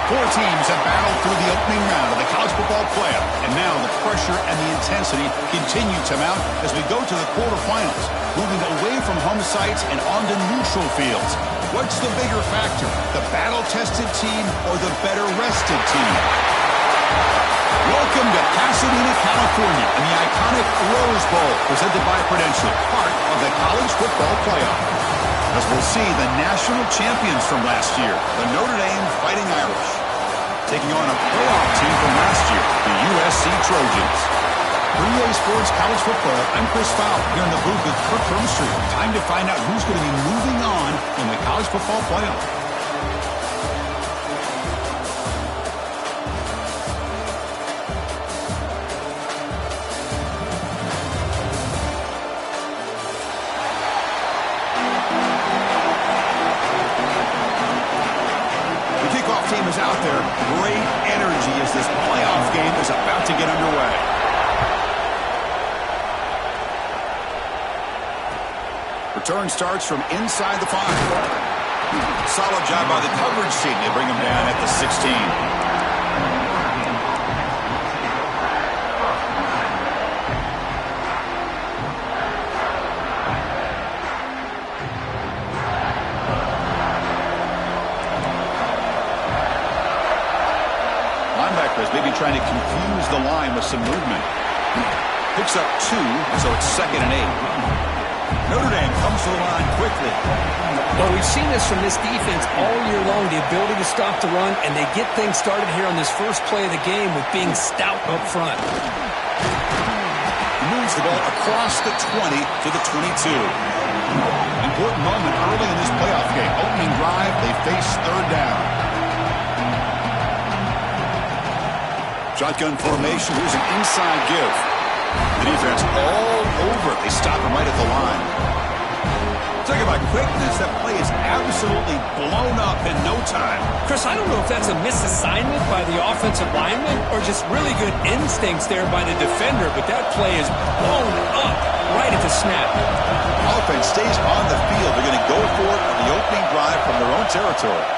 Four teams have battled through the opening round of the college football playoff, and now the pressure and the intensity continue to mount as we go to the quarterfinals, moving away from home sites and onto neutral fields. What's the bigger factor, the battle-tested team or the better-rested team? Welcome to Pasadena, California, and the iconic Rose Bowl, presented by Prudential, part of the college football playoff. As we'll see the national champions from last year, the Notre Dame Fighting Irish, taking on a playoff team from last year, the USC Trojans. For EA Sports College Football, I'm Chris Fowler, here in the booth with Kirk Hermstreet. Time to find out who's going to be moving on in the college football playoff. Is out there. Great energy as this playoff game is about to get underway. Return starts from inside the 5. Solid job by the coverage team. They bring him down at the 16. Maybe trying to confuse the line with some movement. Picks up 2, so it's 2nd and 8. Notre Dame comes to the line quickly. Well, we've seen this from this defense all year long, the ability to stop the run, and they get things started here on this first play of the game with being stout up front. He moves the ball across the 20 to the 22. Important moment early in this playoff game. Opening drive, they face 3rd down. Shotgun formation. Here's an inside give. The defense all over. They stop him right at the line. Talking about quickness, that play is absolutely blown up in no time. Chris, I don't know if that's a misassignment by the offensive lineman or just really good instincts there by the defender, but that play is blown up right at the snap. Offense stays on the field. They're going to go for it on the opening drive from their own territory.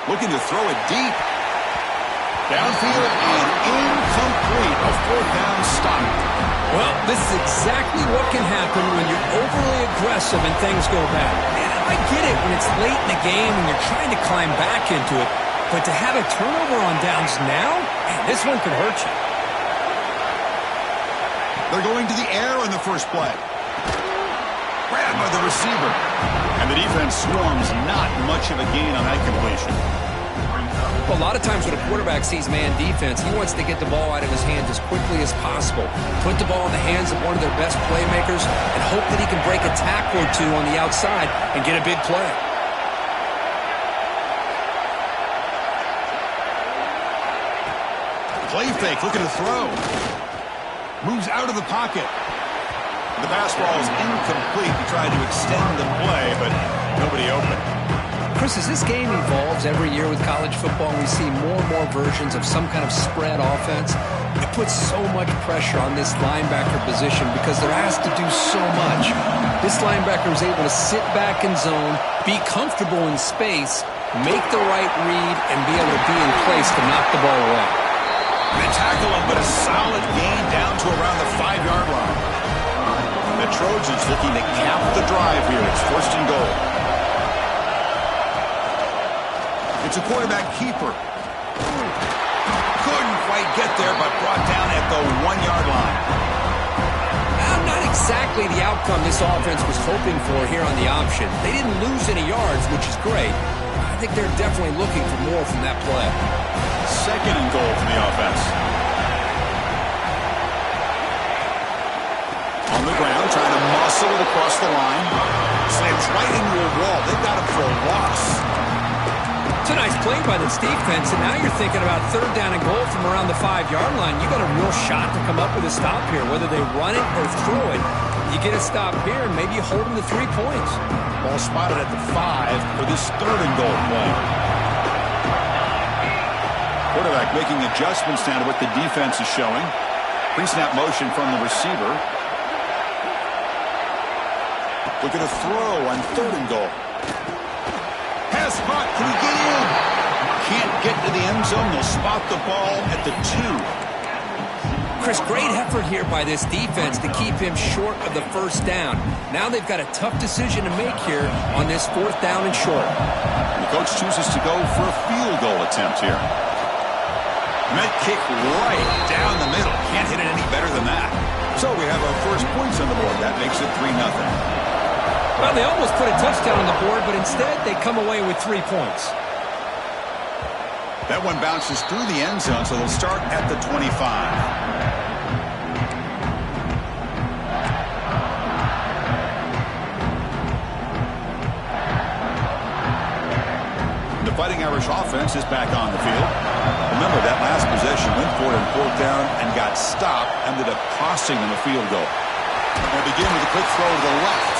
Looking to throw it deep. Downfield and incomplete. A 4th down stop. Well, this is exactly what can happen when you're overly aggressive and things go bad. And I get it when it's late in the game and you're trying to climb back into it. But to have a turnover on downs now, man, this one could hurt you. They're going to the air in the first play. Grabbed by the receiver. And the defense swarms, not much of a gain on that completion. Well, a lot of times when a quarterback sees man defense, he wants to get the ball out of his hands as quickly as possible. Put the ball in the hands of one of their best playmakers and hope that he can break a tackle or two on the outside and get a big play. Play fake, looking to throw. Moves out of the pocket. The pass ball is incomplete. He tried to extend the play, but nobody open. Chris, as this game evolves every year with college football, we see more and more versions of some kind of spread offense. It puts so much pressure on this linebacker position because they're asked to do so much. This linebacker is able to sit back in zone, be comfortable in space, make the right read, and be able to be in place to knock the ball away. They tackle him, but a solid gain down to around the 5-yard line. The Trojans looking to cap the drive here. It's 1st and goal. It's a quarterback keeper. Couldn't quite get there, but brought down at the 1-yard line. Not exactly the outcome this offense was hoping for here on the option. They didn't lose any yards, which is great. I think they're definitely looking for more from that play. 2nd and goal for the offense. On the ground, trying to muscle it across the line. Slams right into a wall. They've got him for a loss. It's a nice play by this defense, and now you're thinking about 3rd down and goal from around the 5-yard line. You got a real shot to come up with a stop here, whether they run it or throw it. You get a stop here, and maybe you hold them to 3 points. Ball spotted at the 5 for this 3rd and goal play. Quarterback making adjustments now to what the defense is showing. Pre-snap motion from the receiver. Looking to throw on 3rd and goal. Has caught. Can he get in? Can't get to the end zone. They'll spot the ball at the 2. Chris, great effort here by this defense to keep him short of the first down. Now they've got a tough decision to make here on this 4th down and short. The coach chooses to go for a field goal attempt here. Med kick right down the middle. Can't hit it any better than that. So we have our first points on the board. That makes it 3-0. Well, they almost put a touchdown on the board, but instead they come away with 3 points. That one bounces through the end zone, so they'll start at the 25. The Fighting Irish offense is back on the field. Remember, that last possession went for it in 4th down and got stopped, ended up costing them a field goal. They'll begin with a quick throw to the left,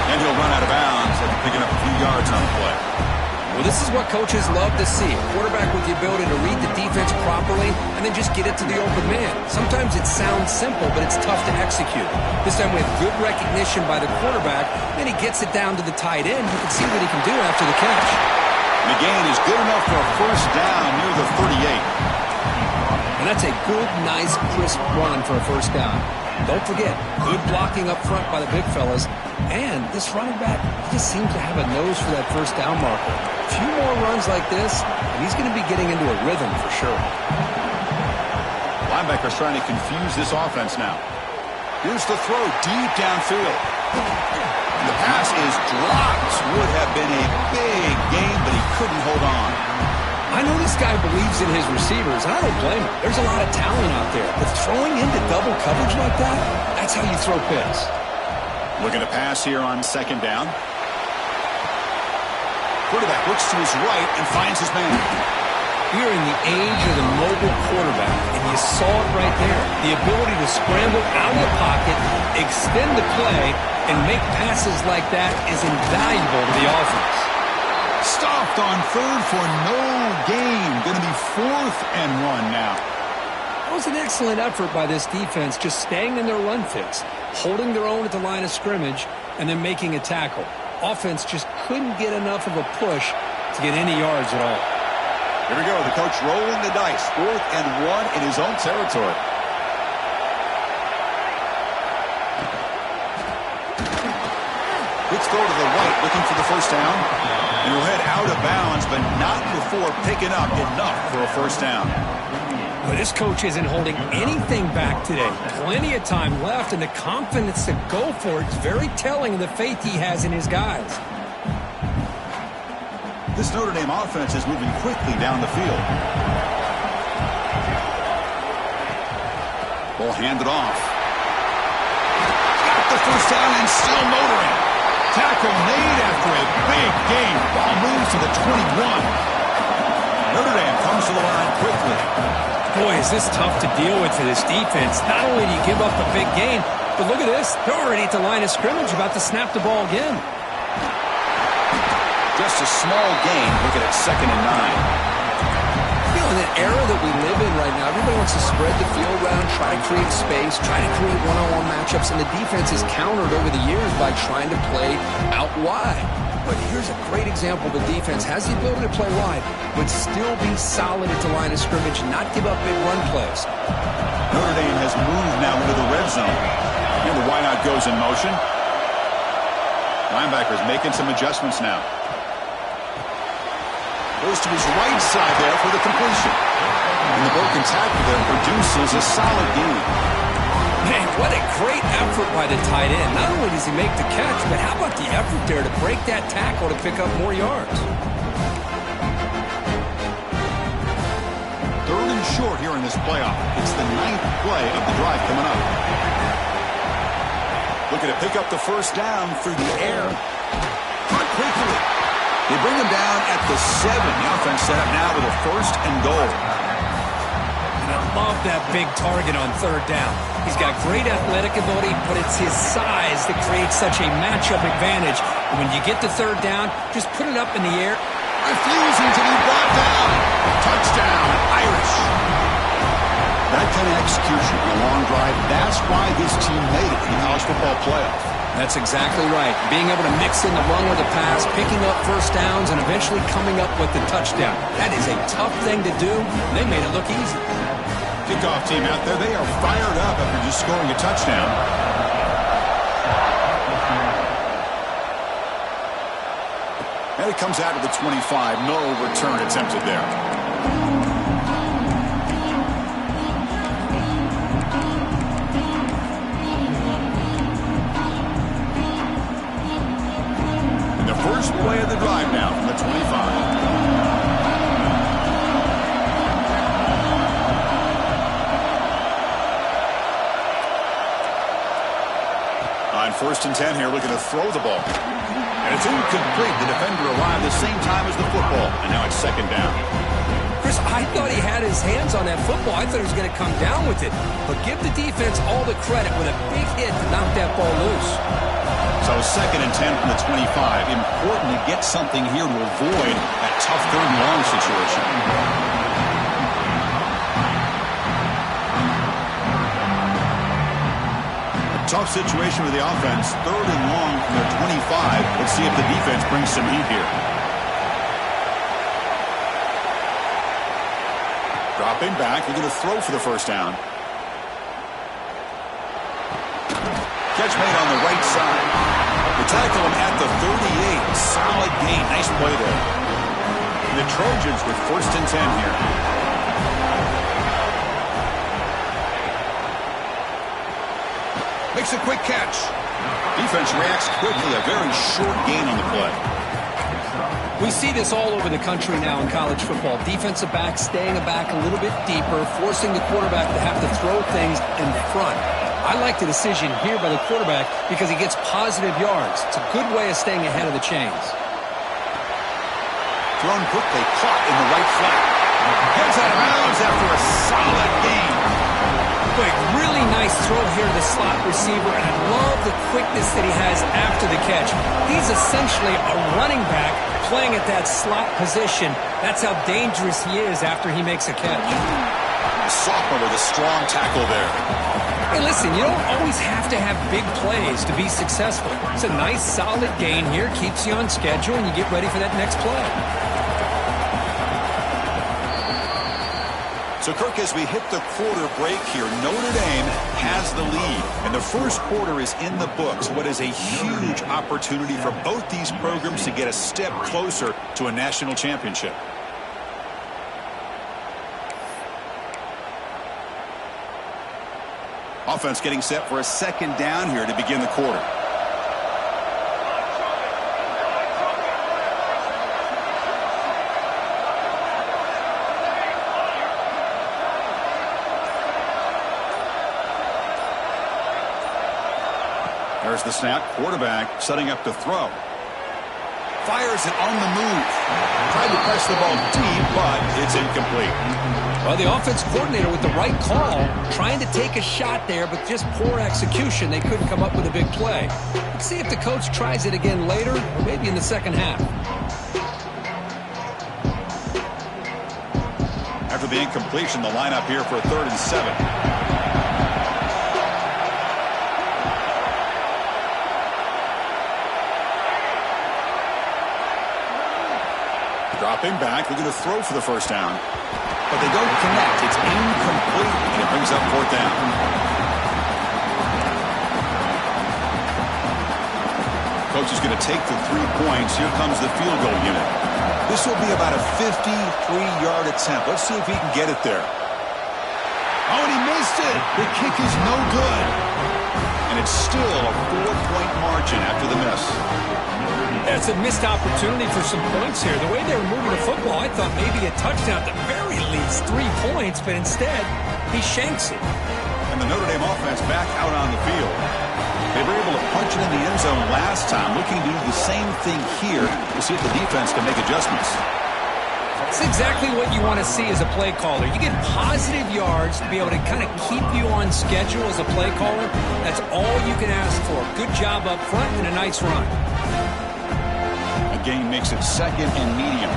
and he'll run out of bounds after picking up a few yards on the play. Well, this is what coaches love to see. A quarterback with the ability to read the defense properly and then just get it to the open man. Sometimes it sounds simple, but it's tough to execute. This time we have good recognition by the quarterback, and he gets it down to the tight end. You can see what he can do after the catch. The gain is good enough for a first down near the 38. And that's a good, nice, crisp run for a first down. Don't forget, good blocking up front by the big fellas. And this running back, he just seems to have a nose for that first down marker. A few more runs like this, and he's going to be getting into a rhythm for sure. Linebackers trying to confuse this offense now. Here's the throw deep downfield. The pass is dropped. Would have been a big gain, but he couldn't hold on. I know this guy believes in his receivers, and I don't blame him. There's a lot of talent out there. But throwing into double coverage like that, that's how you throw picks. Looking to pass here on 2nd down. Quarterback looks to his right and finds his man. We're in the age of the mobile quarterback, and you saw it right there. The ability to scramble out of the pocket, extend the play, and make passes like that is invaluable to the offense. Stopped on 3rd for no gain. Going to be 4th and 1 now. That was an excellent effort by this defense, just staying in their run fix, holding their own at the line of scrimmage, and then making a tackle. Offense just couldn't get enough of a push to get any yards at all. Here we go. The coach rolling the dice. 4th and 1 in his own territory. Quick throw to the right, looking for the first down. And he'll head out of bounds, but not before picking up enough for a first down. But this coach isn't holding anything back today. Plenty of time left, and the confidence to go for it is very telling of the faith he has in his guys. This Notre Dame offense is moving quickly down the field. Ball handed off. Got the first down and still motoring. Tackle made after a big gain. Ball moves to the 21. Notre Dame comes to the line quickly. Boy, is this tough to deal with for this defense. Not only do you give up a big gain, but look at this. They're already at the line of scrimmage about to snap the ball again. Just a small gain. Look at it, 2nd and 9. In the era that we live in right now, everybody wants to spread the field around, try to create space, try to create one-on-one matchups, and the defense is countered over the years by trying to play out wide. But here's a great example. The defense has the ability to play wide, but still be solid at the line of scrimmage, not give up big run plays. Notre Dame has moved now into the red zone. And the wideout goes in motion. Linebackers making some adjustments now. Goes to his right side there for the completion. And the broken tackle there produces a solid gain. Man, what a great effort by the tight end. Not only does he make the catch, but how about the effort there to break that tackle to pick up more yards? 3rd and short here in this playoff. It's the 9th play of the drive coming up. Looking to pick up the first down through the air. Caught quickly. They bring him down at the 7. The offense set up now with a 1st and goal. And I love that big target on 3rd down. He's got great athletic ability, but it's his size that creates such a matchup advantage. And when you get to 3rd down, just put it up in the air. Refusing to be brought down. Touchdown, Irish. That kind of execution on a long drive, that's why this team made it in the college football playoff. That's exactly right. Being able to mix in the run with the pass, picking up first downs, and eventually coming up with the touchdown. That is a tough thing to do. They made it look easy. Kickoff team out there, they are fired up after just scoring a touchdown. And it comes out of the 25. No return attempted there. First play of the drive now from the 25. On 1st and 10 here, looking to throw the ball. And it's incomplete. The defender arrived the same time as the football. And now it's 2nd down. Chris, I thought he had his hands on that football. I thought he was going to come down with it. But give the defense all the credit with a big hit to knock that ball loose. So 2nd and 10 from the 25. Important to get something here to avoid that tough 3rd and long situation. Tough situation with the offense. 3rd and long from the 25. Let's see if the defense brings some heat here. Dropping back. We're going to throw for the 1st down. Catch made on the right side. They tackle him at the 38. Solid gain. Nice play there. And the Trojans with 1st and 10 here. Makes a quick catch. Defense reacts quickly. A very short gain on the play. We see this all over the country now in college football. Defensive backs staying back a little bit deeper, forcing the quarterback to have to throw things in front. I like the decision here by the quarterback because he gets positive yards. It's a good way of staying ahead of the chains. Thrown quickly, caught in the right flat. Gets out of bounds after a solid gain. Quick, really nice throw here to the slot receiver, and I love the quickness that he has after the catch. He's essentially a running back playing at that slot position. That's how dangerous he is after he makes a catch. The sophomore with a strong tackle there. Hey, listen, you don't always have to have big plays to be successful. It's a nice, solid gain here. Keeps you on schedule, and you get ready for that next play. So, Kirk, as we hit the quarter break here, Notre Dame has the lead. And the first quarter is in the books. What is a huge opportunity for both these programs to get a step closer to a national championship. Offense getting set for a 2nd down here to begin the quarter. There's the snap. Quarterback setting up to throw. Fires it on the move. Tried to press the ball deep, but it's incomplete. Well, the offense coordinator with the right call, trying to take a shot there, but just poor execution. They couldn't come up with a big play. Let's see if the coach tries it again later, or maybe in the 2nd half. After the incompletion, the lineup here for a 3rd and 7. Dropping back, they're going to throw for the 1st down. But they don't connect. It's incomplete, and it brings up 4th down. Coach is going to take the 3 points. Here comes the field goal unit. This will be about a 53-yard attempt. Let's see if he can get it there. Oh, and he missed it. The kick is no good. And it's still a 4-point margin after the miss. It's a missed opportunity for some points here. The way they were moving the football, I thought maybe a touchdown at the very least, 3 points, but instead, he shanks it. And the Notre Dame offense back out on the field. They were able to punch it in the end zone last time, looking to do the same thing here to see if the defense can make adjustments. That's exactly what you want to see as a play caller. You get positive yards to be able to kind of keep you on schedule as a play caller. That's all you can ask for. Good job up front and a nice run. Gain makes it 2nd and medium.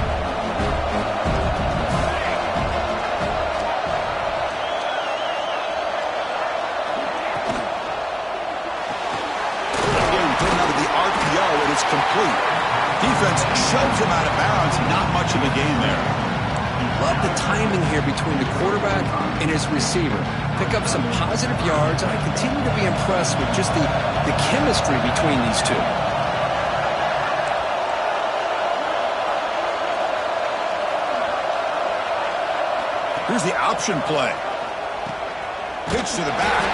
Again, shoves him out of bounds. Not much of a gain there. Love the timing here between the quarterback and his receiver. Pick up some positive yards, and I continue to be impressed with just the chemistry between these two. Here's the option play. Pitch to the back.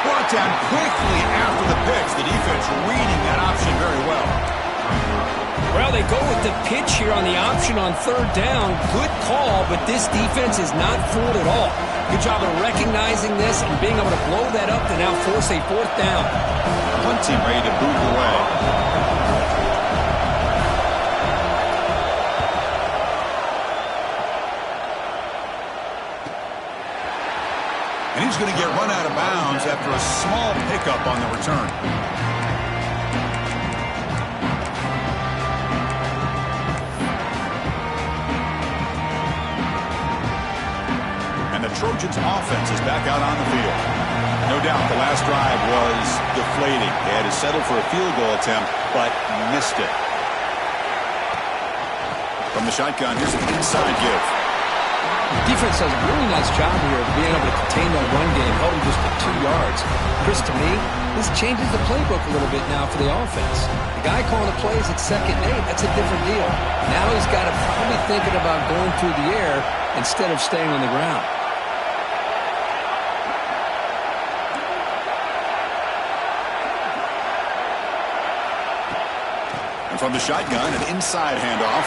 Brought down quickly after the pitch. The defense reading that option very well. Well, they go with the pitch here on the option on third down. Good call, but this defense is not fooled at all. Good job of recognizing this and being able to blow that up to now force a fourth down. Punt team ready to boot it away. And he's going to get run out of bounds after a small pickup on the return. Trojans offense is back out on the field. No doubt the last drive was deflating. They had to settle for a field goal attempt, but missed it. From the shotgun, here's an inside give. Defense does a really nice job here of being able to contain that run game, held him just to 2 yards. Chris, to me, this changes the playbook a little bit now for the offense. The guy calling the plays at 2nd and 8, that's a different deal. Now he's got to probably thinking about going through the air instead of staying on the ground. From the shotgun, an inside handoff.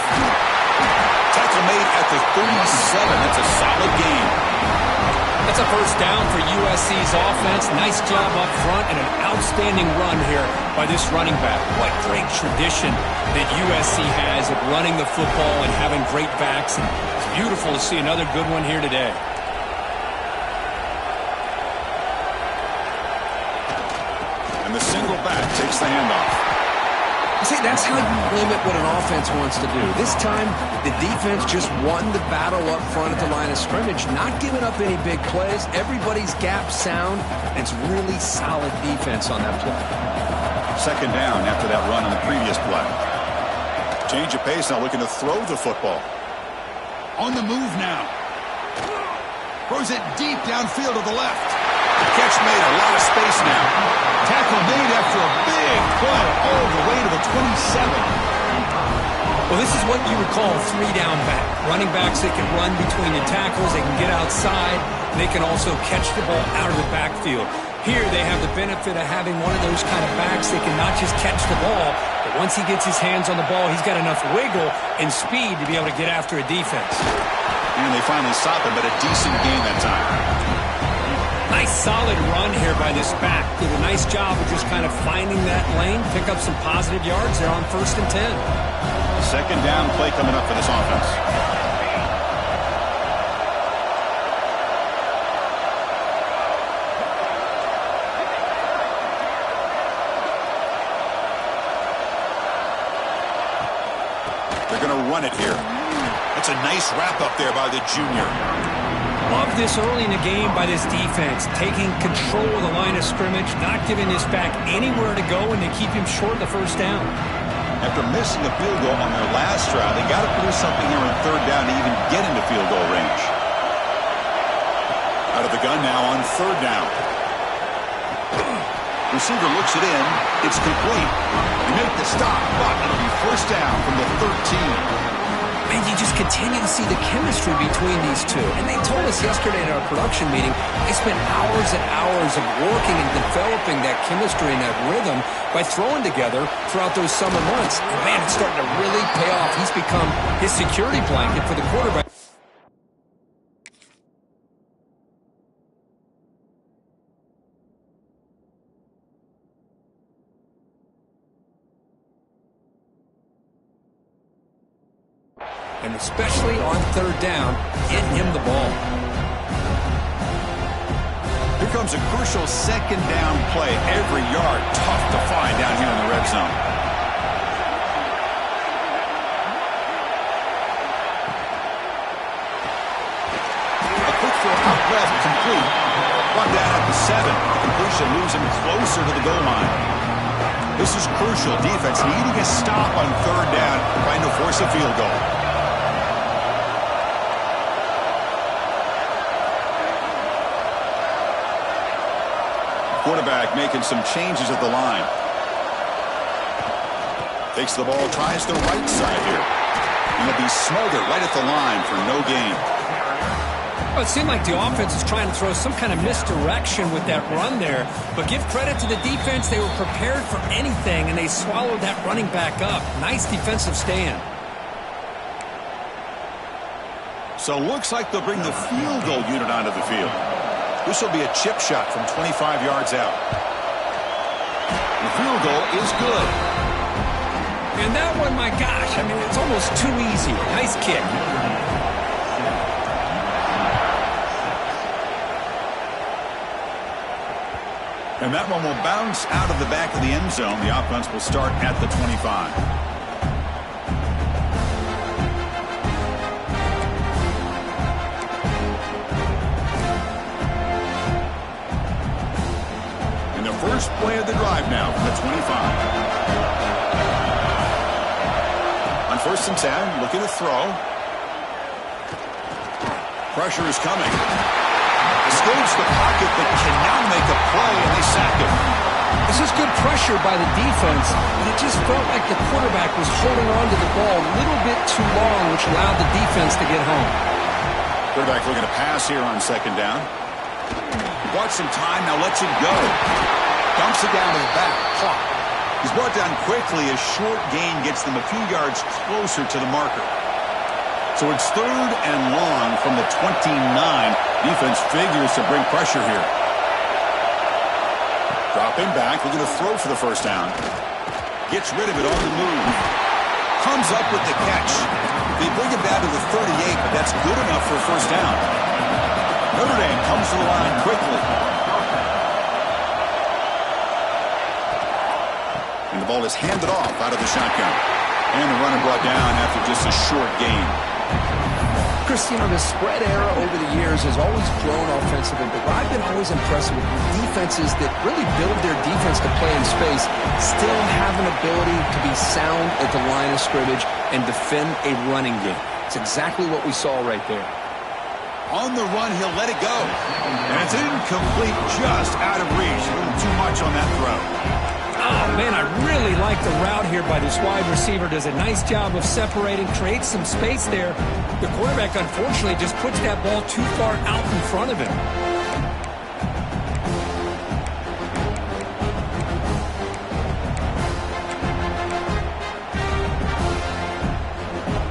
Tackle made at the 37. That's a solid gain. That's a first down for USC's offense. Nice job up front and an outstanding run here by this running back. What great tradition that USC has of running the football and having great backs. And it's beautiful to see another good one here today. And the single back takes the handoff. See, that's how you limit what an offense wants to do. This time, the defense just won the battle up front at the line of scrimmage, not giving up any big plays. Everybody's gap sound, and it's really solid defense on that play. Second down after that run on the previous play. Change of pace now, looking to throw the football. On the move now. Throws it deep downfield to the left. The catch made, a lot of space now. Tackle made after a big play all the way to the 27. Well, this is what you would call a three-down back. Running backs that can run between the tackles, they can get outside, and they can also catch the ball out of the backfield. Here they have the benefit of having one of those kind of backs that can not just catch the ball, but once he gets his hands on the ball, he's got enough wiggle and speed to be able to get after a defense. And they finally stop him, but a decent gain that time. Nice solid run here by this back. Did a nice job of just kind of finding that lane, pick up some positive yards there on 1st and 10. Second down play coming up for this offense. They're going to run it here. That's a nice wrap up there by the junior. Love this early in the game by this defense, taking control of the line of scrimmage, not giving this back anywhere to go, and they keep him short of the first down. After missing a field goal on their last drive, they got to produce something here on third down to even get into field goal range. Out of the gun now on third down. Receiver looks it in. It's complete. You make the stop, but it'll be first down from the 13. Man, you just continue to see the chemistry between these two. And they told us yesterday in our production meeting, they spent hours and hours of working and developing that chemistry and that rhythm by throwing together throughout those summer months. And man, it's starting to really pay off. He's become his security blanket for the quarterback. And especially on third down, get him the ball. Here comes a crucial second down play. Every yard tough to find down here in the red zone. A quick throw out left, complete. Brought down at the 7. The completion moves him closer to the goal line. This is crucial. Defense needing a stop on third down, trying to force a field goal. Quarterback making some changes at the line. Takes the ball, tries the right side here. And he'll be smothered right at the line for no gain. Well, it seemed like the offense was trying to throw some kind of misdirection with that run there. But give credit to the defense. They were prepared for anything, and they swallowed that running back up. Nice defensive stand. So looks like they'll bring the field goal unit onto the field. This will be a chip shot from 25 yards out. The field goal is good. And that one, my gosh, I mean, it's almost too easy. Nice kick. And that one will bounce out of the back of the end zone. The offense will start at the 25. And the first play of the drive now from the 25. On 1st and 10, looking to throw. Pressure is coming. Escapes the pocket, but cannot make a play, and they sack him. This is good pressure by the defense, but it just felt like the quarterback was holding on to the ball a little bit too long, which allowed the defense to get home. Quarterback looking to pass here on 2nd down. Bought some time, now lets it go. Dumps it down to the back. Clock. He's brought down quickly. A short gain gets them a few yards closer to the marker. So it's 3rd and long from the 29. Defense figures to bring pressure here. Dropping back, looking to throw for the 1st down. Gets rid of it on the move. Comes up with the catch. They bring it down to the 38, but that's good enough for a 1st down. Notre Dame comes to the line quickly. And the ball is handed off out of the shotgun. And the runner brought down after just a short gain. Chris, you know, the spread era over the years has always grown offensively, but I've been always impressed with defenses that really build their defense to play in space, still have an ability to be sound at the line of scrimmage and defend a running game. It's exactly what we saw right there. On the run, he'll let it go. And it's incomplete, just out of reach. A little too much on that throw. Oh, man, I really like the route here by this wide receiver. Does a nice job of separating, creates some space there. The quarterback, unfortunately, just puts that ball too far out in front of him.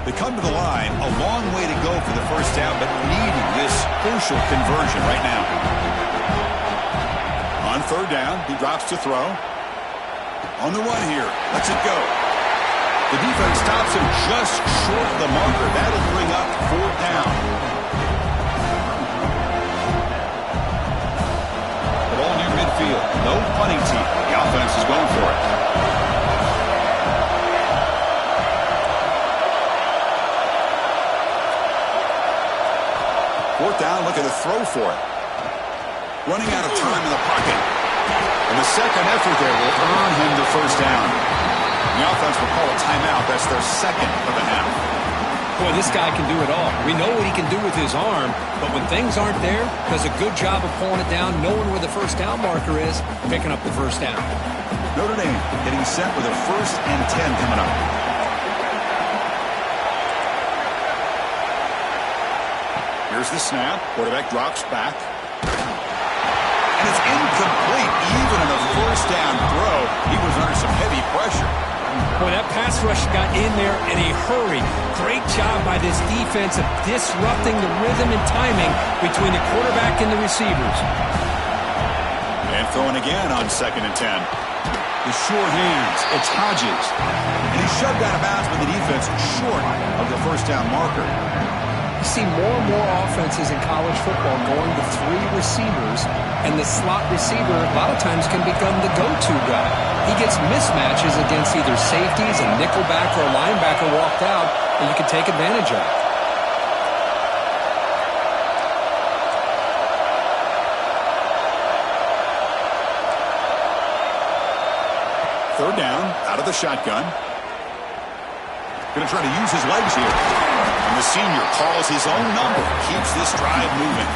They come to the line, a long way to go for the 1st down, but needing this crucial conversion right now. On 3rd down, he drops to throw. On the run here, lets it go. The defense stops him just short of the marker. That'll bring up 4th down. The ball near midfield. No punting team. The offense is going for it. Fourth down, looking to throw for it. Running out of time in the pocket. And the second effort there will earn him the 1st down. The offense will call a timeout. That's their 2nd of the half. Boy, this guy can do it all. We know what he can do with his arm, but when things aren't there, does a good job of pulling it down, knowing where the 1st down marker is, picking up the 1st down. Notre Dame getting set with a 1st and 10 coming up. Here's the snap. Quarterback drops back. And it's incomplete. Even in a 1st down throw, he was under some heavy pressure. Boy, that pass rush got in there in a hurry. Great job by this defense of disrupting the rhythm and timing between the quarterback and the receivers. And throwing again on 2nd and 10. The short hands. It's Hodges. And he's shoved out of bounds by the defense short of the 1st down marker. You see more and more offenses in college football going to 3 receivers, and the slot receiver a lot of times can become the go-to guy. He gets mismatches against either safeties, a nickelback, or a linebacker walked out, and you can take advantage of it. third down, out of the shotgun. Going to try to use his legs here. And the senior calls his own number. Keeps this drive moving.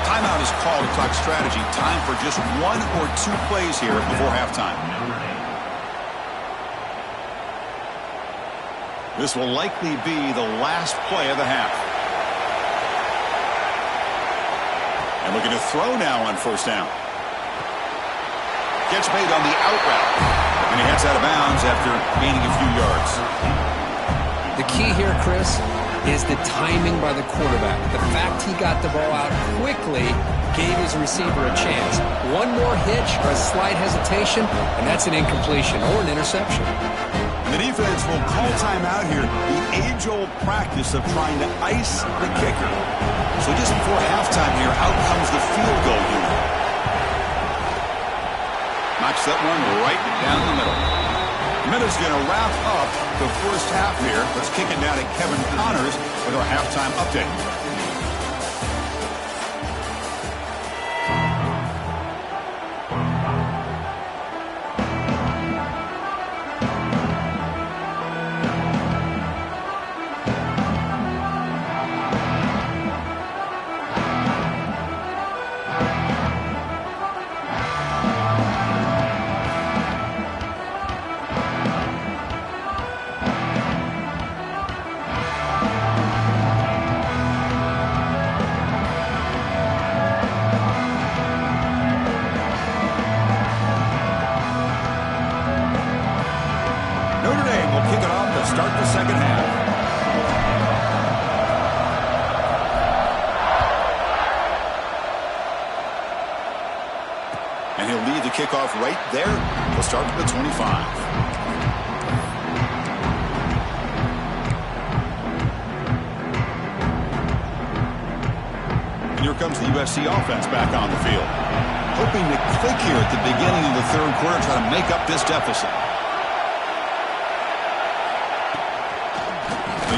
Timeout is called to talk strategy. Time for just 1 or 2 plays here before halftime. This will likely be the last play of the half. And looking to throw now on first down. Gets made on the out route. And he heads out of bounds after gaining a few yards. The key here, Chris, is the timing by the quarterback. The fact he got the ball out quickly gave his receiver a chance. One more hitch or a slight hesitation, and that's an incompletion or an interception. And the defense will call timeout here. The age-old practice of trying to ice the kicker. So just before halftime here, out comes the field goal unit. Knocks that one right down the middle. Miller's going to wrap up the first half here. Let's kick it down to Kevin Connors with our halftime update. Start the second half. And he'll lead the kickoff right there. We'll start at the 25. And here comes the USC offense back on the field. Hoping to click here at the beginning of the third quarter, try to make up this deficit.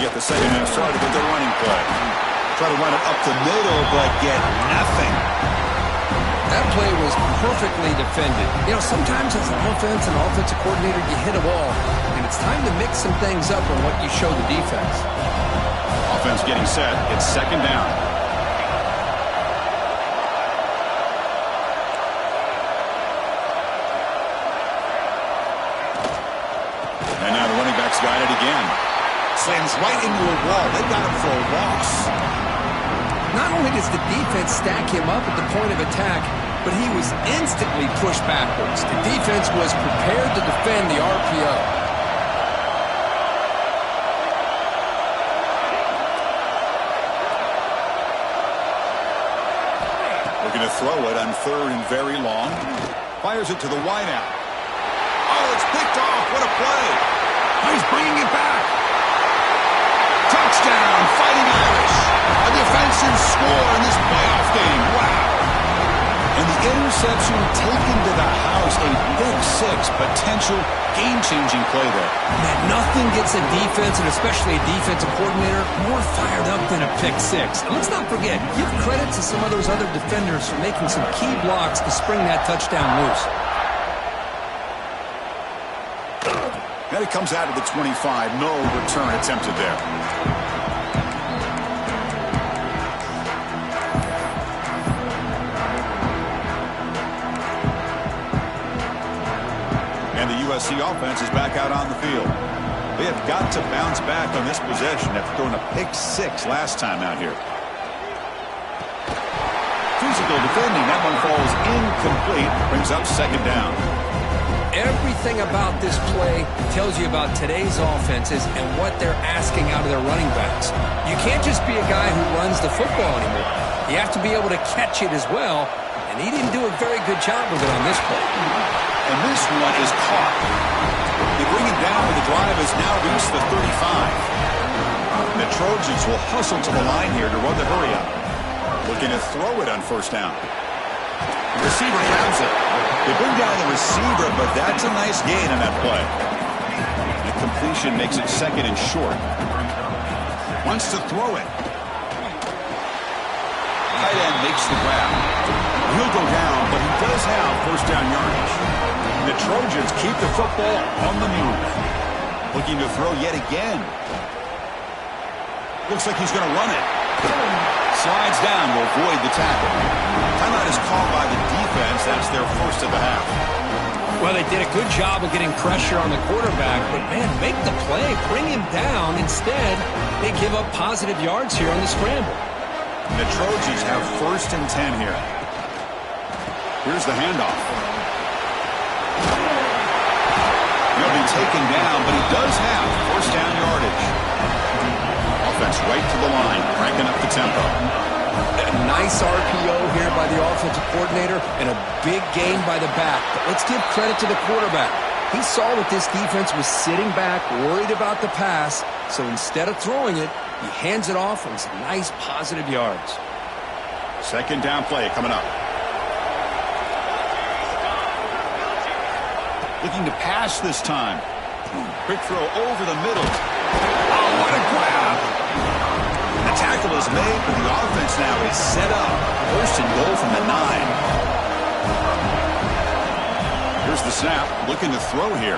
Get the second half started with the running play. Try to run it up the middle, but get nothing. That play was perfectly defended. You know, sometimes as an offensive coordinator, you hit a ball, and it's time to mix some things up on what you show the defense. Offense getting set. It's second down. And now the running back's got it again. Slams right into a wall. They got him for a loss. Not only does the defense stack him up at the point of attack, but he was instantly pushed backwards. The defense was prepared to defend the RPO. Looking to throw it on third and very long. Fires it to the wideout. Oh, it's picked off. What a play. He's bringing it back. Touchdown, Fighting Irish. A defensive score in this playoff game. Wow. And the interception taken to the house. A big 6 potential game-changing play there. Man, nothing gets a defense, and especially a defensive coordinator, more fired up than a pick 6. And let's not forget, give credit to some of those other defenders for making some key blocks to spring that touchdown loose. And it comes out of the 25. No return attempted there. And the USC offense is back out on the field. They have got to bounce back on this possession after throwing a pick 6 last time out here. Physical defending. That one falls incomplete. Brings up second down. Everything about this play tells you about today's offenses and what they're asking out of their running backs. You can't just be a guy who runs the football anymore. You have to be able to catch it as well, and he didn't do a very good job of it on this play. And this one is caught. They bring it down, but the drive has now reached the 35. And the Trojans will hustle to the line here to run the hurry up. Looking to throw it on first down. The receiver grabs it. They bring down the receiver, but that's a nice gain on that play. The completion makes it second and short. Wants to throw it. Tight end makes the grab. He'll go down, but he does have first down yardage. The Trojans keep the football on the move. Looking to throw yet again. Looks like he's going to run it. Slides down to avoid the tackle. Timeout is called by the defense. That's their first of the half. Well, they did a good job of getting pressure on the quarterback, but, man, make the play. Bring him down. Instead, they give up positive yards here on the scramble. The Trojans have first and 10 here. Here's the handoff. He'll be taken down, but he does have first down yardage. Offense right to the line, cranking up the tempo. A nice RPO here by the offensive coordinator and a big gain by the back. But let's give credit to the quarterback. He saw that this defense was sitting back, worried about the pass, so instead of throwing it, he hands it off and some nice positive yards. Second down play coming up. Looking to pass this time. Quick throw over the middle. Oh, what a grab! The tackle is made, but the offense now is set up. First and goal from the 9. Here's the snap. Looking to throw here.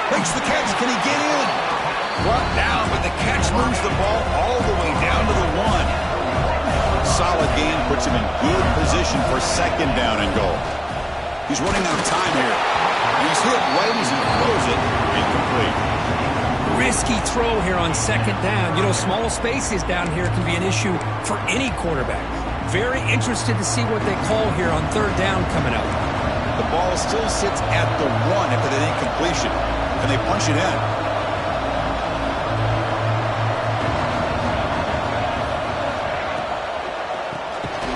Makes the catch. Can he get in? Brought down, but the catch moves the ball all the way down to the 1. Solid gain puts him in good position for second down and goal. He's running out of time here. He's hit right as he throws it. Incomplete. Risky throw here on second down. You know, small spaces down here can be an issue for any quarterback. Very interested to see what they call here on third down coming up. The ball still sits at the 1 after that incompletion. And they punch it in.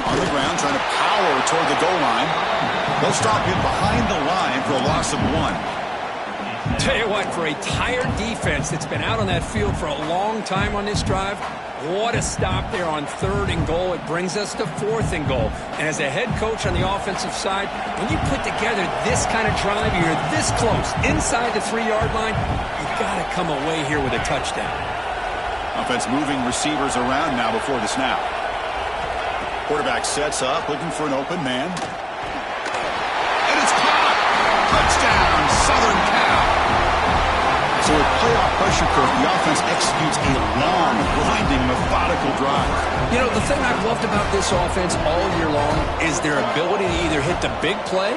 On the ground, trying to power toward the goal line. They'll stop him behind the line for a loss of 1. Tell you what, for a tired defense that's been out on that field for a long time on this drive, what a stop there on third and goal. It brings us to fourth and goal. And as a head coach on the offensive side, when you put together this kind of drive, you're this close, inside the 3-yard line, you've got to come away here with a touchdown. Offense moving receivers around now before the snap. Quarterback sets up, looking for an open man. And it's caught! Touchdown, Southern Cal! So with playoff pressure curve, the offense executes a long, grinding, methodical drive. You know, the thing I've loved about this offense all year long is their ability to either hit the big play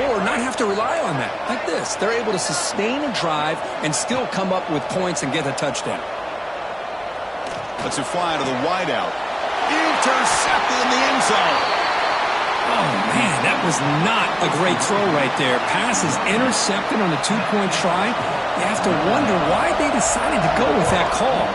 or not have to rely on that. Like this. They're able to sustain a drive and still come up with points and get a touchdown. Let's it fly to the wideout. Intercepted in the end zone. Oh, man, that was not a great throw right there. Pass is intercepted on the 2-point try. You have to wonder why they decided to go with that call.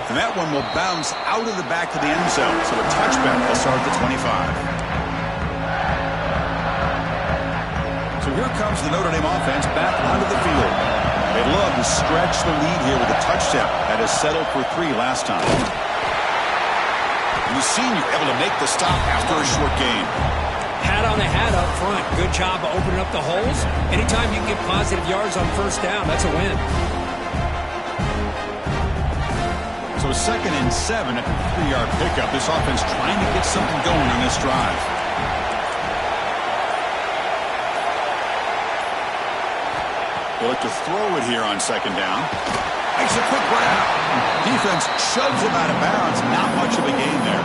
And that one will bounce out of the back of the end zone. So a touchback will start at the 25. So here comes the Notre Dame offense back onto the field. They love to stretch the lead here with a touchdown. That is settled for 3 last time. And the senior able to make the stop after a short gain. Hat on the hat up front. Good job of opening up the holes. Anytime you can get positive yards on first down, that's a win. So second and 7 at the 3-yard pickup. This offense trying to get something going on this drive. They look to throw it here on second down. Makes a quick grab. Defense shoves him out of bounds. Not much of a gain there.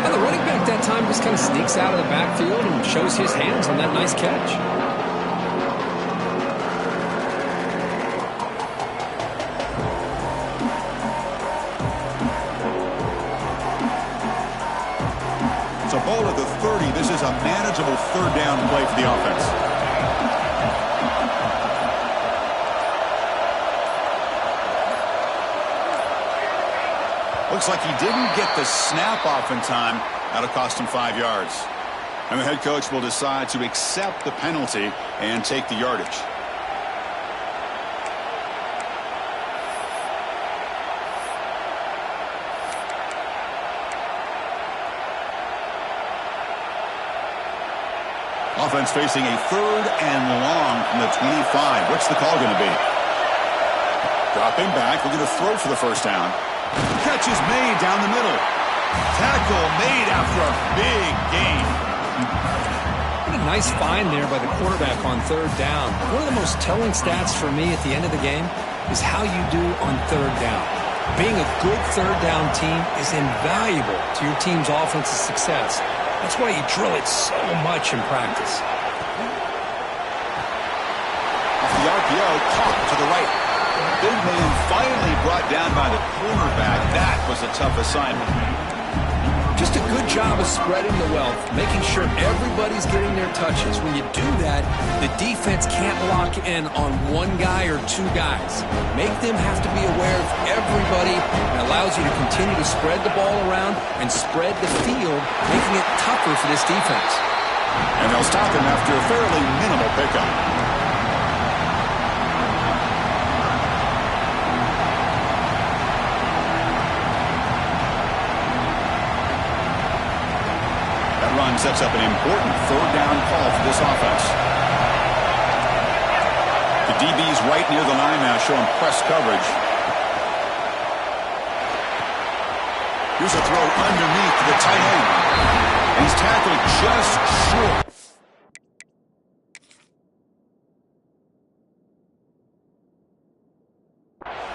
And the running back that time just kind of sneaks out of the backfield and shows his hands on that nice catch. It's a ball at the 30. This is a manageable third down play for the offense. Looks like he didn't get the snap off in time. That'll cost him 5 yards. And the head coach will decide to accept the penalty and take the yardage. Offense facing a third and long from the 25. What's the call going to be? Dropping back, looking to throw for the first down. Catch is made down the middle. Tackle made after a big gain. What a nice find there by the quarterback on third down. One of the most telling stats for me at the end of the game is how you do on third down. Being a good third down team is invaluable to your team's offensive success. That's why you drill it so much in practice. Off the RPO, caught to the right. Big man finally brought down by the cornerback. That was a tough assignment. Just a good job of spreading the wealth, making sure everybody's getting their touches. When you do that, the defense can't lock in on one guy or two guys. Make them have to be aware of everybody, and allows you to continue to spread the ball around and spread the field, making it tougher for this defense. And they'll stop him after a fairly minimal pickup. Run sets up an important third down call for this offense. The DB's right near the line now, showing press coverage. Here's a throw underneath the tight end. And he's tackled just short.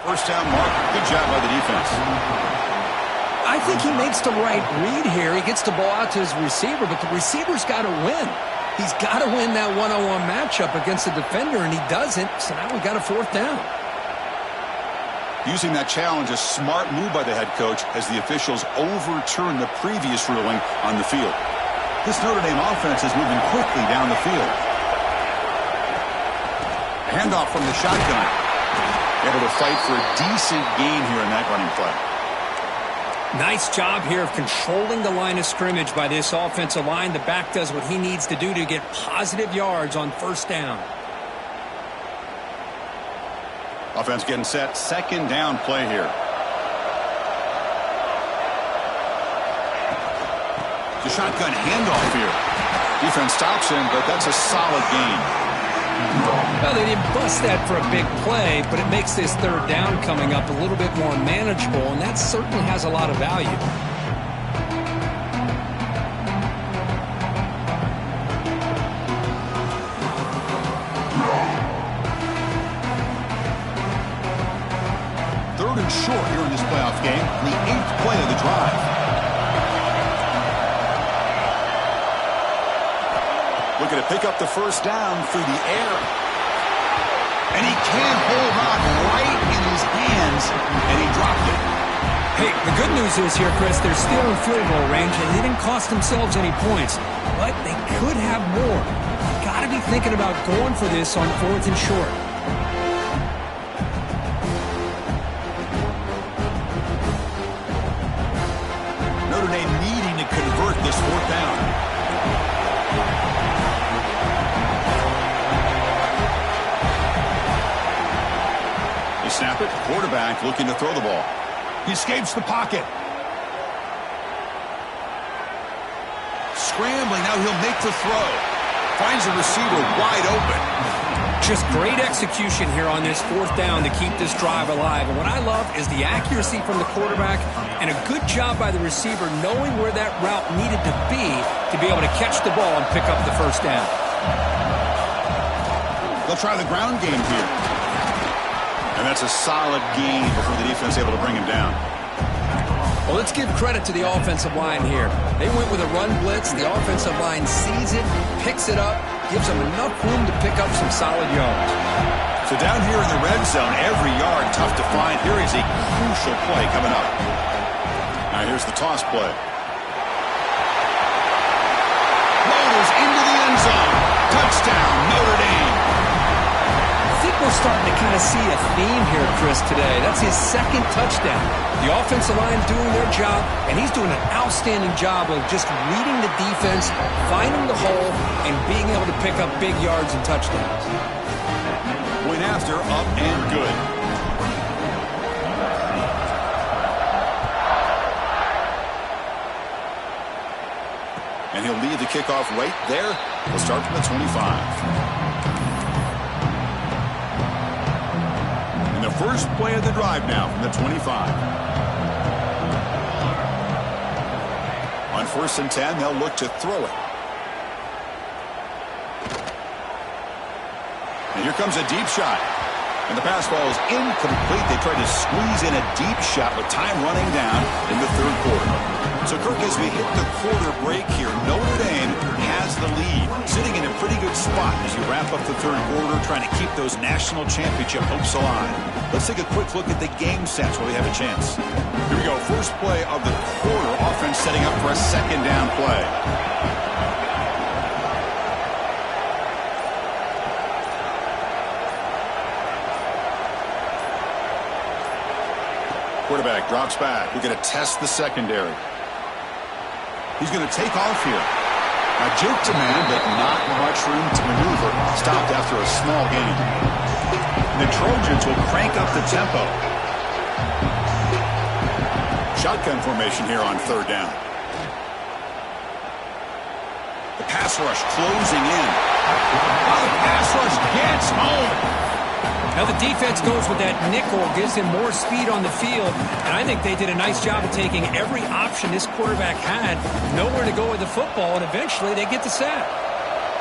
First down mark. Good job by the defense. I think he makes the right read here. He gets the ball out to his receiver, but the receiver's got to win. He's got to win that one-on-one matchup against the defender, and he doesn't, so now we got a fourth down. Using that challenge, a smart move by the head coach as the officials overturn the previous ruling on the field. This Notre Dame offense is moving quickly down the field. Handoff from the shotgun. Able to fight for a decent gain here in that running play. Nice job here of controlling the line of scrimmage by this offensive line. The back does what he needs to do to get positive yards on first down. Offense getting set. Second down play here. The shotgun handoff here. Defense stops him, but that's a solid gain. Well, they didn't bust that for a big play, but it makes this third down coming up a little bit more manageable, and that certainly has a lot of value. Third and short here in this playoff game, the 8th play of the drive. Looking to pick up the first down through the air. And he can't hold on right in his hands, and he dropped it. Hey, the good news is here, Chris, they're still in field goal range, and they didn't cost themselves any points. But they could have more. Got to be thinking about going for this on fourth and short. Notre Dame needing to convert this fourth down. They snap it. Quarterback looking to throw the ball. He escapes the pocket. Scrambling. Now he'll make the throw. Finds a receiver wide open. Just great execution here on this fourth down to keep this drive alive. And what I love is the accuracy from the quarterback and a good job by the receiver knowing where that route needed to be able to catch the ball and pick up the first down. They'll try the ground game here. And that's a solid gain before the defense able to bring him down. Well, let's give credit to the offensive line here. They went with a run blitz. The offensive line sees it, picks it up, gives them enough room to pick up some solid yards. So down here in the red zone, every yard tough to find. Here is a crucial play coming up. Now here's the toss play. Rolls into the end zone. Touchdown, Notre Dame. I think we're starting to kind of see a theme here, Chris, today. That's his second touchdown. The offensive line doing their job, and he's doing an outstanding job of just reading the defense, finding the hole, and being able to pick up big yards and touchdowns. Point after, up and good. And he'll lead the kickoff right there. We'll start from the 25. And the first play of the drive now from the 25. first and 10. They'll look to throw it. And here comes a deep shot. And the pass ball is incomplete. They tried to squeeze in a deep shot with time running down in the third quarter. So, Kirk, as we hit the quarter break here, Notre Dame has the lead, sitting in a pretty good spot as you wrap up the third quarter, trying to keep those national championship hopes alive. Let's take a quick look at the game stats while we have a chance. Here we go. First play of the quarter. Offense setting up for a second down play. Quarterback drops back. We're going to test the secondary. He's going to take off here. Now, juke to man, but not much room to maneuver. Stopped after a small gain. The Trojans will crank up the tempo. Shotgun formation here on third down. The pass rush closing in. Oh, the pass rush gets home. Now the defense goes with that nickel, gives him more speed on the field, and I think they did a nice job of taking every option this quarterback had, nowhere to go with the football, and eventually they get the sack.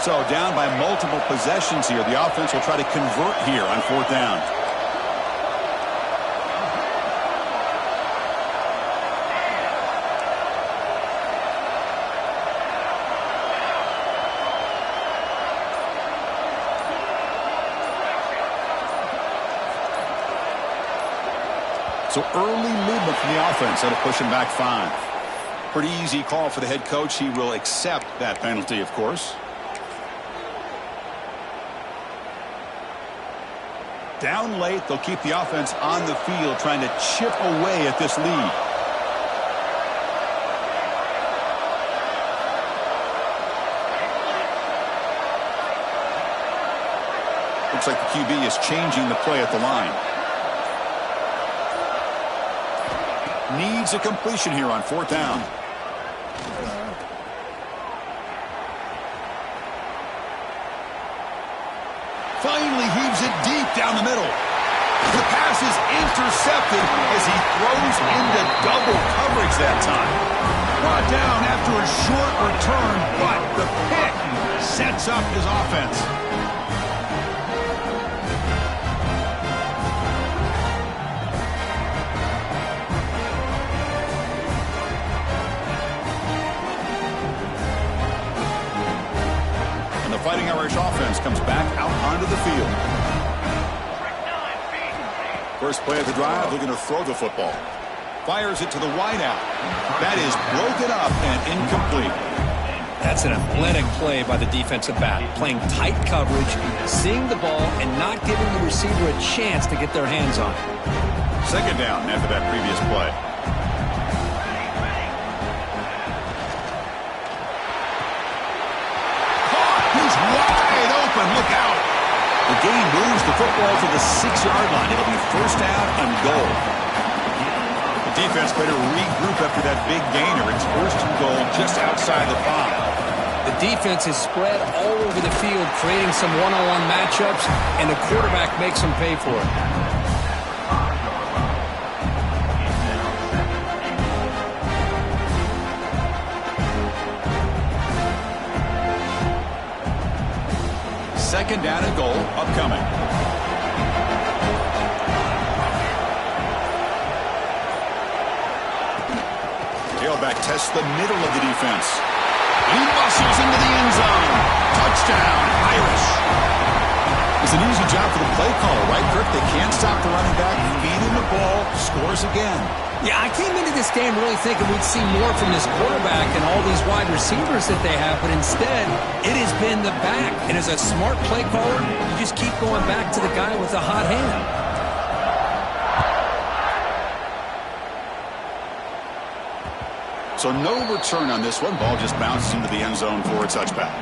So down by multiple possessions here. The offense will try to convert here on fourth down. So early movement from the offense. That'll push him back 5. Pretty easy call for the head coach. He will accept that penalty, of course. Down late, they'll keep the offense on the field, trying to chip away at this lead. Looks like the QB is changing the play at the line. Needs a completion here on fourth down. Finally heaves it deep down the middle. The pass is intercepted as he throws into double coverage that time. Brought down after a short return, but the pick sets up his offense. Fighting Irish offense comes back out onto the field. First play of the drive, looking to throw the football. Fires it to the wideout. That is broken up and incomplete. That's an athletic play by the defensive back. Playing tight coverage, seeing the ball, and not giving the receiver a chance to get their hands on it. Second down after that previous play. Wide open, look out. The game moves the football to the 6-yard line. It'll be first down and goal. The defense better regroup after that big gainer. It's first and goal just outside the 5. The defense is spread all over the field, creating some one-on-one matchups, and the quarterback makes them pay for it. Second down and goal upcoming. Tailback tests the middle of the defense. He muscles into the end zone. Touchdown, Irish. It's an easy job for the play caller, right, Kirk? They can't stop the running back. Feed him the ball, scores again. Yeah, I came into this game really thinking we'd see more from this quarterback and all these wide receivers that they have, but instead, it has been the back. And as a smart play caller, you just keep going back to the guy with the hot hand. So no return on this one. Ball just bounces into the end zone for a touchback.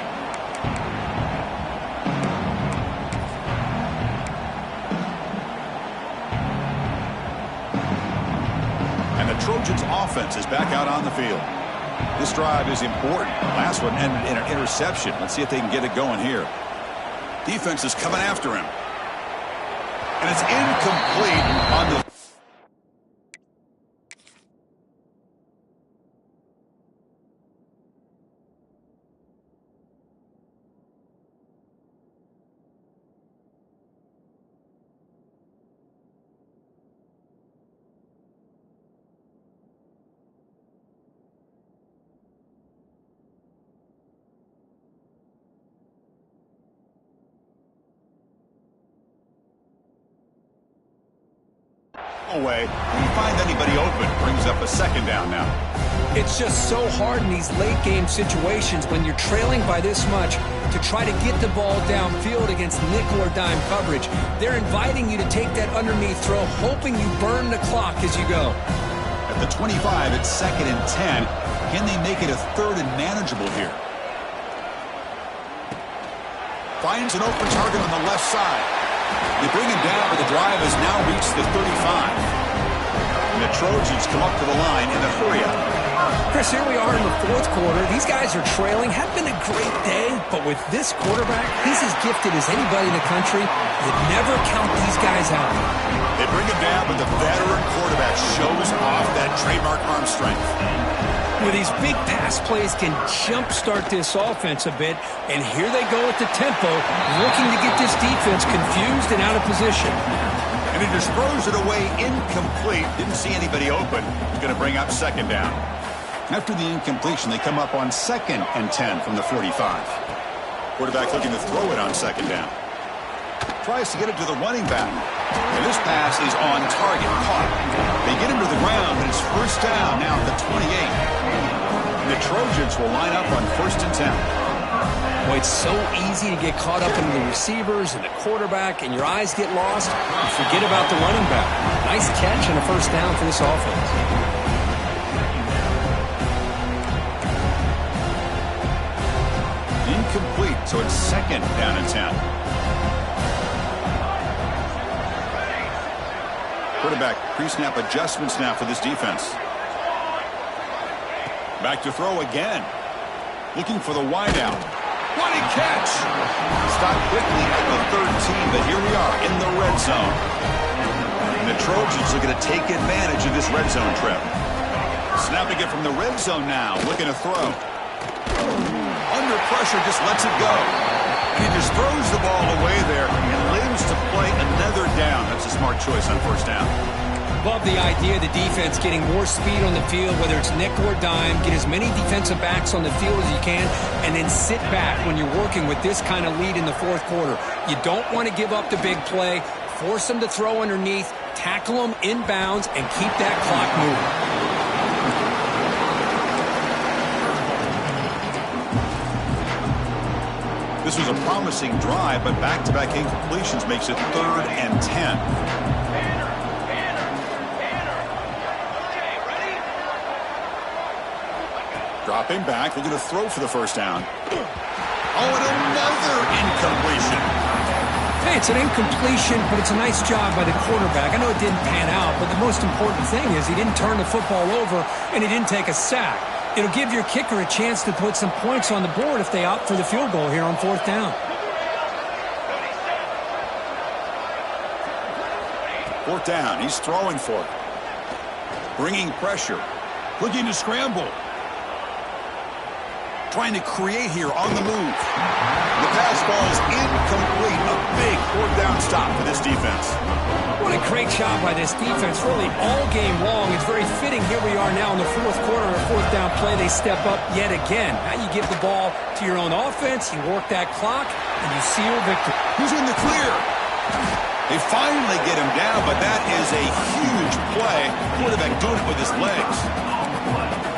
And the Trojans' offense is back out on the field. This drive is important. Last one ended in an interception. Let's see if they can get it going here. Defense is coming after him. And it's incomplete on the away. When you find anybody open, brings up a second down now. It's just so hard in these late-game situations when you're trailing by this much to try to get the ball downfield against nickel or dime coverage. They're inviting you to take that underneath throw, hoping you burn the clock as you go. At the 25, it's 2nd and 10. Can they make it a 3rd and manageable here? Finds an open target on the left side. They bring him down, but the drive has now reached the 35. And the Trojans come up to the line in a hurry-up. Chris, here we are in the 4th quarter. These guys are trailing. Had been a great day, but with this quarterback, he's as gifted as anybody in the country. You'd never count these guys out. They bring him down, but the veteran quarterback shows off that trademark arm strength. With these big pass plays can jumpstart this offense a bit, and here they go at the tempo, looking to get this defense confused and out of position. And he just throws it away incomplete. Didn't see anybody open. He's going to bring up 2nd down. After the incompletion, they come up on 2nd and 10 from the 45. Quarterback looking to throw it on 2nd down. Tries to get it to the running back. And this pass is on target, caught. They get him to the ground, and it's 1st down now at the 28. And the Trojans will line up on 1st and 10. Boy, it's so easy to get caught up in the receivers and the quarterback, and your eyes get lost. You forget about the running back. Nice catch and a 1st down for this offense. Incomplete, so it's 2nd down and 10. Quarterback pre-snap adjustments now for this defense. Back to throw again. Looking for the wideout. What a catch! Stopped quickly at the 13, but here we are in the red zone. And the Trojans are going to take advantage of this red zone trip. Snapping it from the red zone now, looking to throw. Under pressure, just lets it go. And he just throws the ball away there and lives to play another down. That's a smart choice on 1st down. Love the idea of the defense getting more speed on the field, whether it's nickel or dime, get as many defensive backs on the field as you can, and then sit back when you're working with this kind of lead in the 4th quarter. You don't want to give up the big play, force them to throw underneath, tackle them inbounds, and keep that clock moving. This was a promising drive, but back-to-back incompletions makes it 3rd and 10. Dropping back, looking to throw for the 1st down. Oh, and another incompletion. Hey, it's an incompletion, but it's a nice job by the quarterback. I know it didn't pan out, but the most important thing is he didn't turn the football over and he didn't take a sack. It'll give your kicker a chance to put some points on the board if they opt for the field goal here on 4th down. 4th down, he's throwing for it. Bringing pressure. Looking to scramble. Trying to create here on the move. The pass falls incomplete. A big 4th down stop for this defense. What a great job by this defense, really all game long. It's very fitting. Here we are now in the 4th quarter, a 4th down play. They step up yet again. Now you give the ball to your own offense, you work that clock, and you seal victory. Who's in the clear? They finally get him down, but that is a huge play. Quarterback doing it with his legs.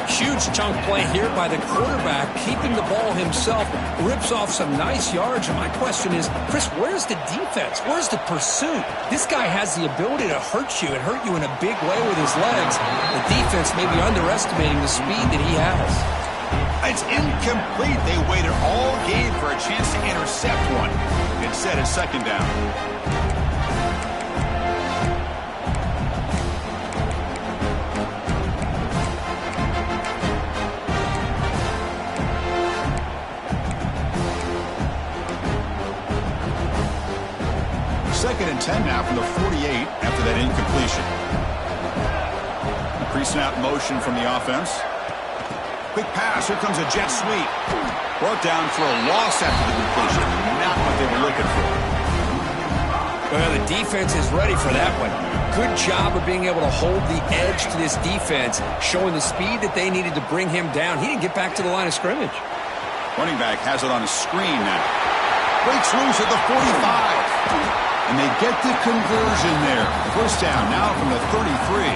Huge chunk play here by the quarterback, keeping the ball himself, rips off some nice yards. And my question is, Chris, where's the defense? Where's the pursuit? This guy has the ability to hurt you and hurt you in a big way with his legs. The defense may be underestimating the speed that he has. It's incomplete. They waited all game for a chance to intercept one. Instead, it's 2nd down. Second and 10 now from the 48 after that incompletion. Pre-snap motion from the offense. Quick pass. Here comes a jet sweep. Brought down for a loss after the completion. Not what they were looking for. Well, the defense is ready for that one. Good job of being able to hold the edge to this defense, showing the speed that they needed to bring him down. He didn't get back to the line of scrimmage. Running back has it on a screen now. Breaks loose at the 45. And they get the conversion there. First down now from the 33.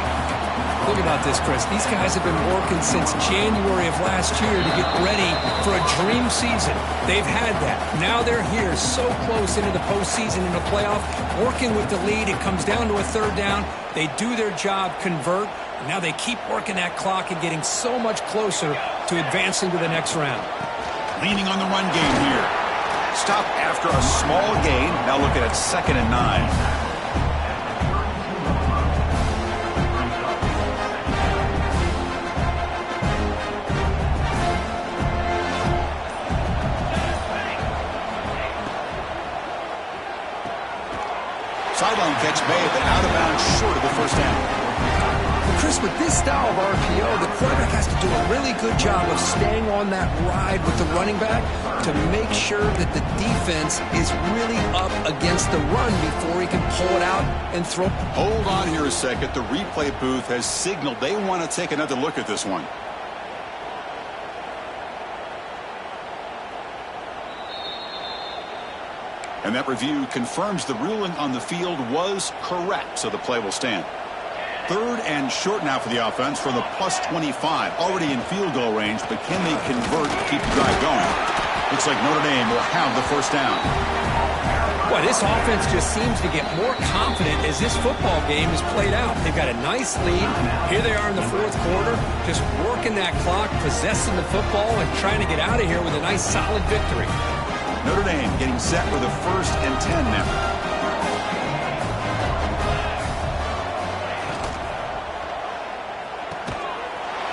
Think about this, Chris. These guys have been working since January of last year to get ready for a dream season. They've had that. Now they're here so close into the postseason and the playoff, working with the lead. It comes down to a third down. They do their job, convert. And now they keep working that clock and getting so much closer to advancing to the next round. Leaning on the run game here. Stop after a small gain. Now looking at 2nd and 9. Sideline catch made, but out of bounds short of the first down. But Chris, with this style of RPO, the quarterback has to do a really good job of staying on that ride with the running back to make sure that the defense is really up against the run before he can pull it out and throw. Hold on here a second. The replay booth has signaled they want to take another look at this one. And that review confirms the ruling on the field was correct, so the play will stand. 3rd and short now for the offense from the plus 25. Already in field goal range, but can they convert to keep the drive going? Looks like Notre Dame will have the first down. Boy, this offense just seems to get more confident as this football game is played out. They've got a nice lead. Here they are in the 4th quarter, just working that clock, possessing the football, and trying to get out of here with a nice, solid victory. Notre Dame getting set for the 1st and 10 now.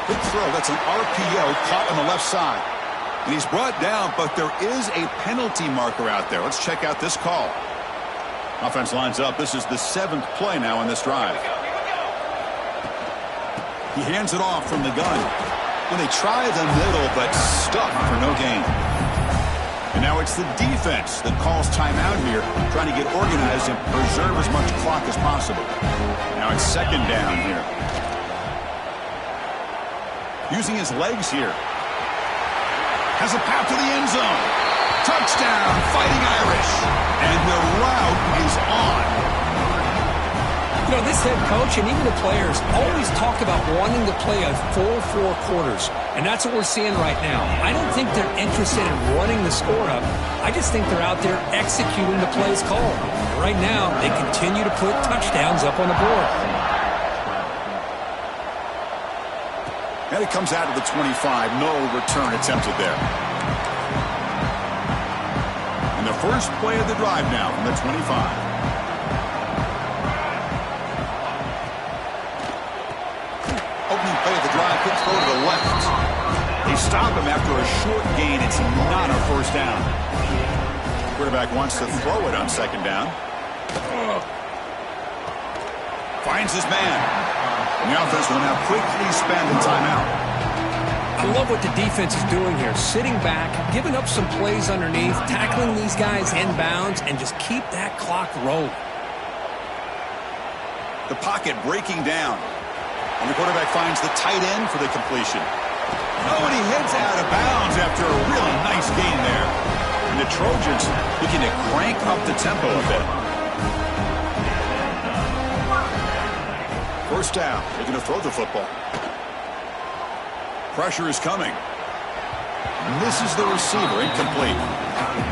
Good throw. That's an RPO caught on the left side. And he's brought down, but there is a penalty marker out there. Let's check out this call. Offense lines up. This is the 7th play now in this drive. He hands it off from the gun. Well, they try the middle, but stuck for no gain. And now it's the defense that calls timeout here, trying to get organized and preserve as much clock as possible. Now it's 2nd down here. Using his legs here. Has a path to the end zone. Touchdown, Fighting Irish. And the route is on. You know, this head coach and even the players always talk about wanting to play a full 4 quarters. And that's what we're seeing right now. I don't think they're interested in running the score up. I just think they're out there executing the plays called. Right now, they continue to put touchdowns up on the board. And it comes out of the 25. No return attempted there. And the first play of the drive now from the 25. Opening play of the drive, quick throw to the left. They stop him after a short gain. It's not a first down. Quarterback wants to throw it on 2nd down. Finds his man. And the offense will now quickly spend the timeout. I love what the defense is doing here. Sitting back, giving up some plays underneath, tackling these guys inbounds, and just keep that clock rolling. The pocket breaking down. And the quarterback finds the tight end for the completion. Oh, and he heads out of bounds after a really nice gain there. And the Trojans looking to crank up the tempo a bit. First down. They're going to throw the football. Pressure is coming. Misses the receiver. Incomplete.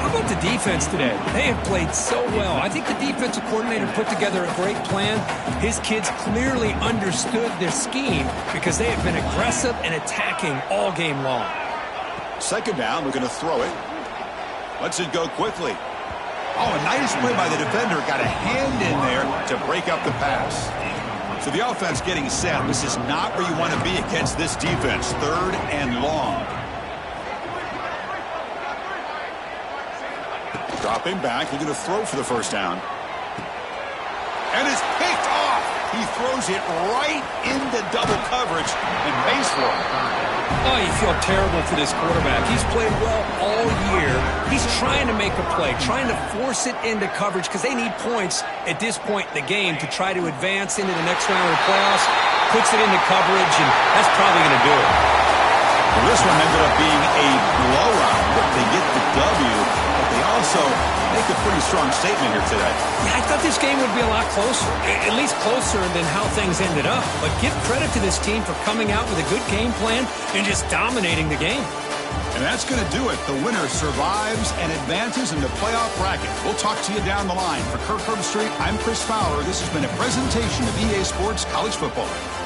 How about the defense today? They have played so well. I think the defensive coordinator put together a great plan. His kids clearly understood their scheme because they have been aggressive and attacking all game long. 2nd down, we're going to throw it. Lets it go quickly. Oh, a nice play by the defender. Got a hand in there to break up the pass. So the offense getting set. This is not where you want to be against this defense. 3rd and long. Dropping back, looking to throw for the first down. And it's picked off. He throws it right into double coverage and pays for it. Oh, you feel terrible for this quarterback. He's played well all year. He's trying to make a play, trying to force it into coverage because they need points at this point in the game to try to advance into the next round of the playoffs. Puts it into coverage, and that's probably going to do it. Well, this one ended up being a blowout, but they get the W. but they also make a pretty strong statement here today. Yeah, I thought this game would be a lot closer, at least closer than how things ended up. But give credit to this team for coming out with a good game plan and just dominating the game. And that's going to do it. The winner survives and advances in the playoff bracket. We'll talk to you down the line. For Kirk Herbstreit, I'm Chris Fowler. This has been a presentation of EA Sports College Football.